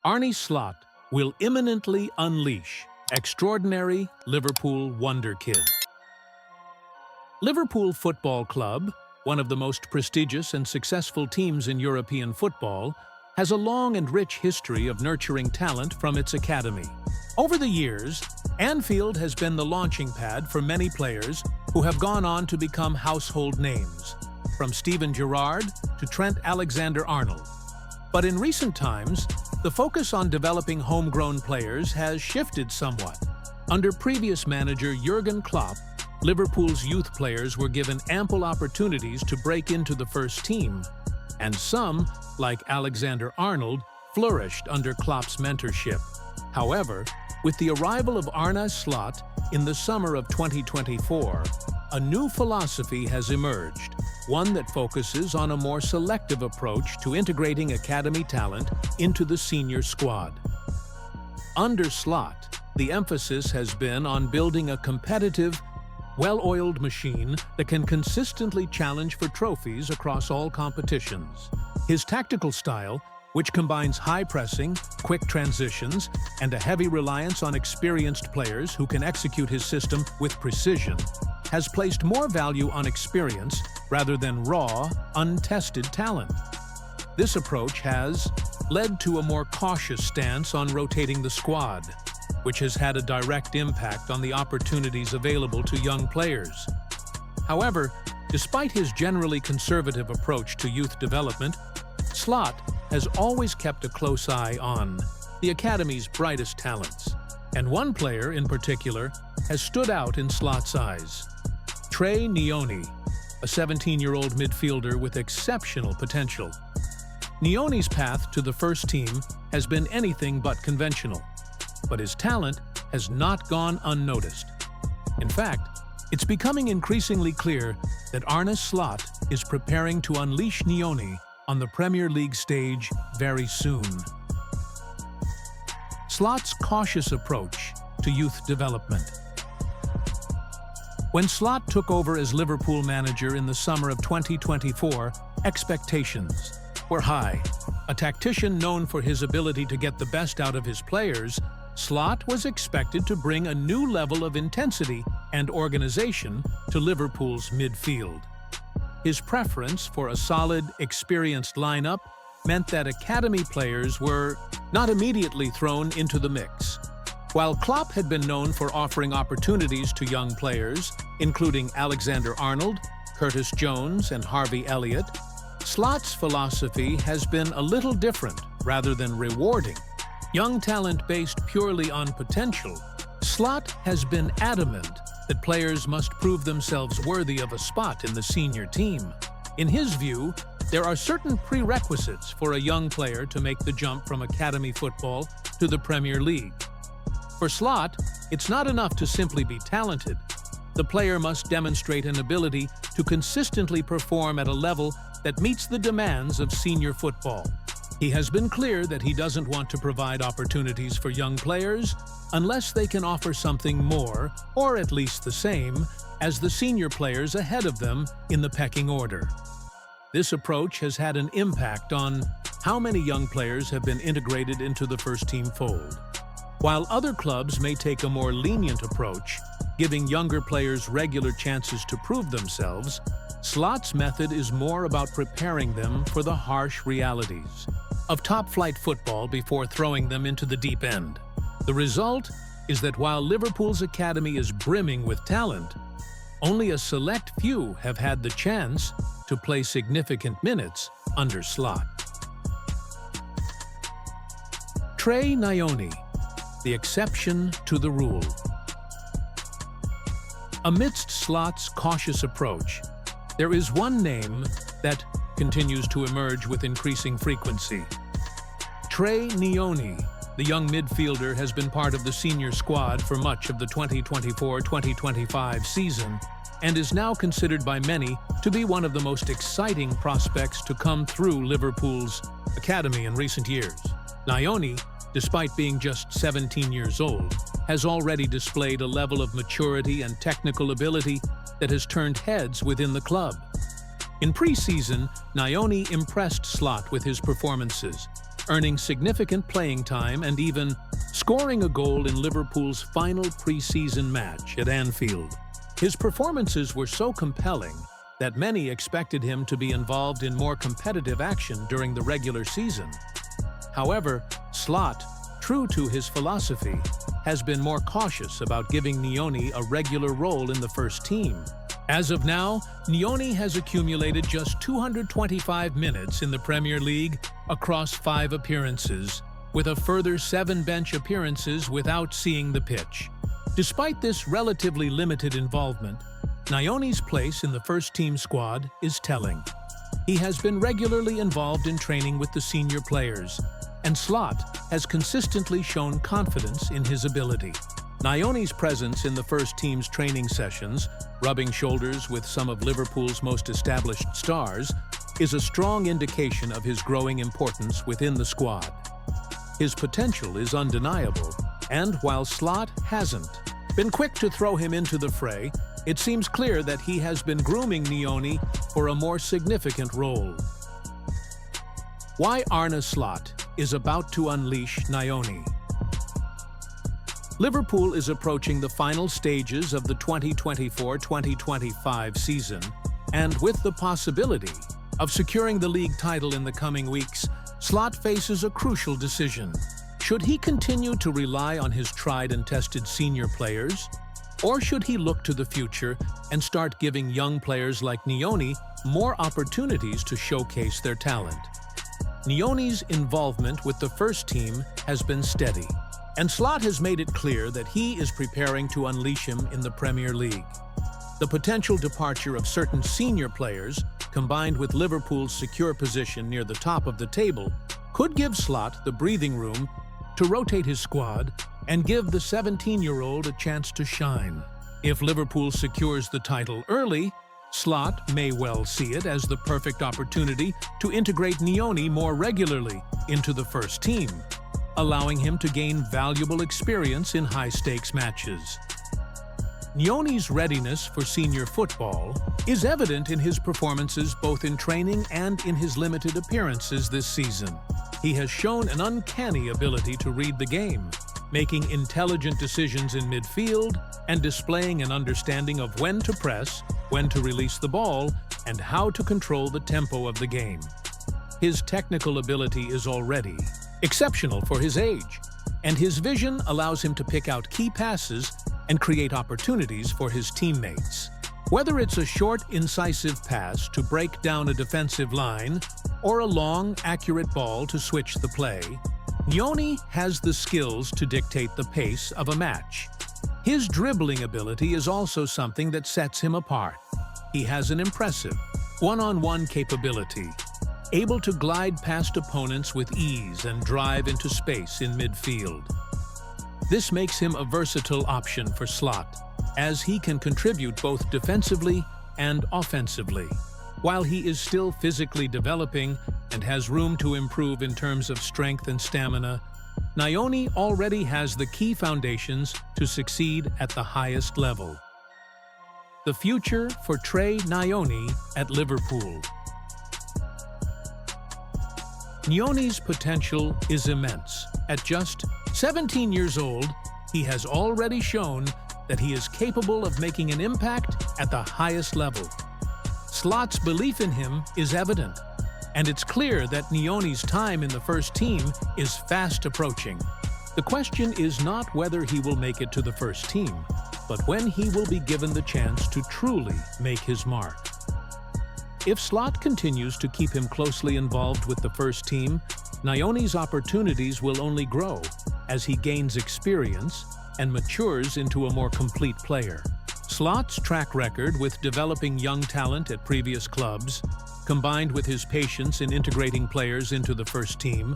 Arne Slot will imminently unleash extraordinary Liverpool wonder kid. Liverpool Football Club, one of the most prestigious and successful teams in European football, has a long and rich history of nurturing talent from its academy. Over the years, Anfield has been the launching pad for many players who have gone on to become household names, from Steven Gerrard to Trent Alexander-Arnold. But in recent times, the focus on developing homegrown players has shifted somewhat. Under previous manager Jurgen Klopp, Liverpool's youth players were given ample opportunities to break into the first team, and some, like Alexander-Arnold, flourished under Klopp's mentorship. However, with the arrival of Arne Slot in the summer of 2024, a new philosophy has emerged, one that focuses on a more selective approach to integrating academy talent into the senior squad. Under Slot, the emphasis has been on building a competitive, well-oiled machine that can consistently challenge for trophies across all competitions. His tactical style, which combines high pressing, quick transitions, and a heavy reliance on experienced players who can execute his system with precision, has placed more value on experience rather than raw, untested talent. This approach has led to a more cautious stance on rotating the squad, which has had a direct impact on the opportunities available to young players. However, despite his generally conservative approach to youth development, Slot has always kept a close eye on the academy's brightest talents. And one player in particular has stood out in Slot's eyes: Trey Nyoni, a 17-year-old midfielder with exceptional potential. Nyoni's path to the first team has been anything but conventional, but his talent has not gone unnoticed. In fact, it's becoming increasingly clear that Arne Slot is preparing to unleash Nyoni on the Premier League stage very soon. Slot's cautious approach to youth development. When Slot took over as Liverpool manager in the summer of 2024, expectations were high. A tactician known for his ability to get the best out of his players, Slot was expected to bring a new level of intensity and organization to Liverpool's midfield. His preference for a solid, experienced lineup meant that academy players were not immediately thrown into the mix. While Klopp had been known for offering opportunities to young players, including Alexander-Arnold, Curtis Jones, and Harvey Elliott, Slot's philosophy has been a little different rather than rewarding. Young talent based purely on potential, Slot has been adamant that players must prove themselves worthy of a spot in the senior team. In his view, there are certain prerequisites for a young player to make the jump from academy football to the Premier League. For Slot, it's not enough to simply be talented. The player must demonstrate an ability to consistently perform at a level that meets the demands of senior football. He has been clear that he doesn't want to provide opportunities for young players unless they can offer something more, or at least the same, as the senior players ahead of them in the pecking order. This approach has had an impact on how many young players have been integrated into the first-team fold. While other clubs may take a more lenient approach, giving younger players regular chances to prove themselves, Slot's method is more about preparing them for the harsh realities of top-flight football before throwing them into the deep end. The result is that while Liverpool's academy is brimming with talent, only a select few have had the chance to play significant minutes under Slot. Trey Nyoni, the exception to the rule. Amidst Slot's cautious approach, there is one name that continues to emerge with increasing frequency. Trey Nyoni, the young midfielder, has been part of the senior squad for much of the 2024-2025 season and is now considered by many to be one of the most exciting prospects to come through Liverpool's academy in recent years. Nyoni, despite being just 17 years old, has already displayed a level of maturity and technical ability that has turned heads within the club. In pre-season, Nyoni impressed Slot with his performances, earning significant playing time and even scoring a goal in Liverpool's final pre-season match at Anfield. His performances were so compelling that many expected him to be involved in more competitive action during the regular season. However, Slot, true to his philosophy, has been more cautious about giving Nyoni a regular role in the first team. As of now, Nyoni has accumulated just 225 minutes in the Premier League across 5 appearances, with a further 7 bench appearances without seeing the pitch. Despite this relatively limited involvement, Nyoni's place in the first-team squad is telling. He has been regularly involved in training with the senior players, and Slot has consistently shown confidence in his ability. Nyoni's presence in the first team's training sessions, rubbing shoulders with some of Liverpool's most established stars, is a strong indication of his growing importance within the squad. His potential is undeniable, and while Slot hasn't been quick to throw him into the fray, it seems clear that he has been grooming Nyoni for a more significant role. Why Arne Slot is about to unleash Nyoni. Liverpool is approaching the final stages of the 2024-2025 season, and with the possibility of securing the league title in the coming weeks, Slot faces a crucial decision. Should he continue to rely on his tried and tested senior players, or should he look to the future and start giving young players like Nyoni more opportunities to showcase their talent? Nyoni's involvement with the first team has been steady, and Slot has made it clear that he is preparing to unleash him in the Premier League. The potential departure of certain senior players, combined with Liverpool's secure position near the top of the table, could give Slot the breathing room to rotate his squad and give the 17-year-old a chance to shine. If Liverpool secures the title early, Slot may well see it as the perfect opportunity to integrate Nyoni more regularly into the first team, allowing him to gain valuable experience in high-stakes matches. Nyoni's readiness for senior football is evident in his performances both in training and in his limited appearances this season. He has shown an uncanny ability to read the game, making intelligent decisions in midfield and displaying an understanding of when to press, when to release the ball, and how to control the tempo of the game. His technical ability is already exceptional for his age, and his vision allows him to pick out key passes and create opportunities for his teammates. Whether it's a short, incisive pass to break down a defensive line or a long, accurate ball to switch the play, Nyoni has the skills to dictate the pace of a match. His dribbling ability is also something that sets him apart. He has an impressive one-on-one capability, able to glide past opponents with ease and drive into space in midfield. This makes him a versatile option for Slot, as he can contribute both defensively and offensively. While he is still physically developing and has room to improve in terms of strength and stamina, Nyoni already has the key foundations to succeed at the highest level. The future for Trey Nyoni at Liverpool. Nyoni's potential is immense. At just 17 years old, he has already shown that he is capable of making an impact at the highest level. Slot's belief in him is evident, and it's clear that Nyoni's time in the first team is fast approaching. The question is not whether he will make it to the first team, but when he will be given the chance to truly make his mark. If Slot continues to keep him closely involved with the first team, Nyoni's opportunities will only grow as he gains experience and matures into a more complete player. Slot's track record with developing young talent at previous clubs, combined with his patience in integrating players into the first team,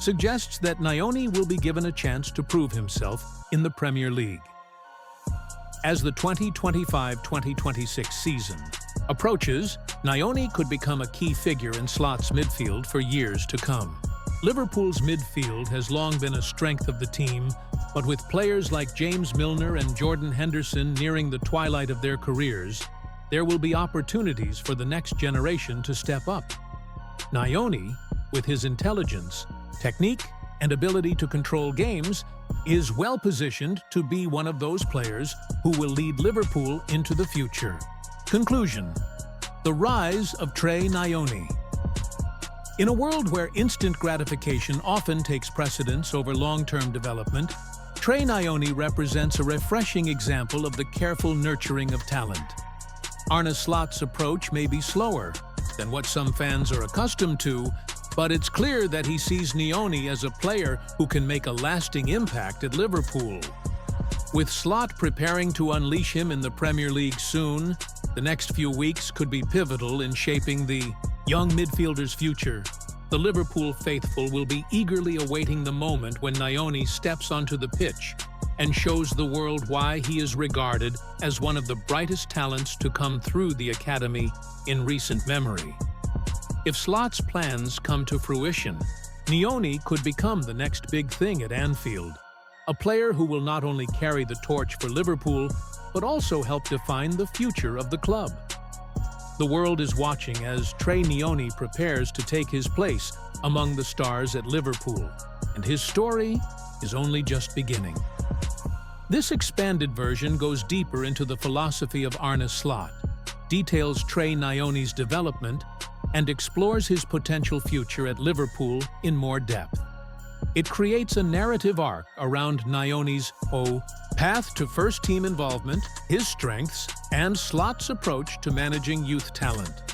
suggests that Nyoni will be given a chance to prove himself in the Premier League. As the 2025-2026 season approaches, Nyoni could become a key figure in Slot's midfield for years to come. Liverpool's midfield has long been a strength of the team, but with players like James Milner and Jordan Henderson nearing the twilight of their careers, there will be opportunities for the next generation to step up. Nyoni, with his intelligence, technique, and ability to control games, is well-positioned to be one of those players who will lead Liverpool into the future. Conclusion: the rise of Trey Nyoni. In a world where instant gratification often takes precedence over long-term development, Trey Nyoni represents a refreshing example of the careful nurturing of talent. Arne Slot's approach may be slower than what some fans are accustomed to, but it's clear that he sees Nyoni as a player who can make a lasting impact at Liverpool. With Slot preparing to unleash him in the Premier League soon, the next few weeks could be pivotal in shaping the young midfielder's future. The Liverpool faithful will be eagerly awaiting the moment when Nyoni steps onto the pitch and shows the world why he is regarded as one of the brightest talents to come through the academy in recent memory. If Slot's plans come to fruition, Nyoni could become the next big thing at Anfield, a player who will not only carry the torch for Liverpool, but also help define the future of the club. The world is watching as Trey Nyoni prepares to take his place among the stars at Liverpool, and his story is only just beginning. This expanded version goes deeper into the philosophy of Arne Slot, details Trey Nyoni's development, and explores his potential future at Liverpool in more depth. It creates a narrative arc around Nyoni's path to first-team involvement, his strengths, and Slot's approach to managing youth talent.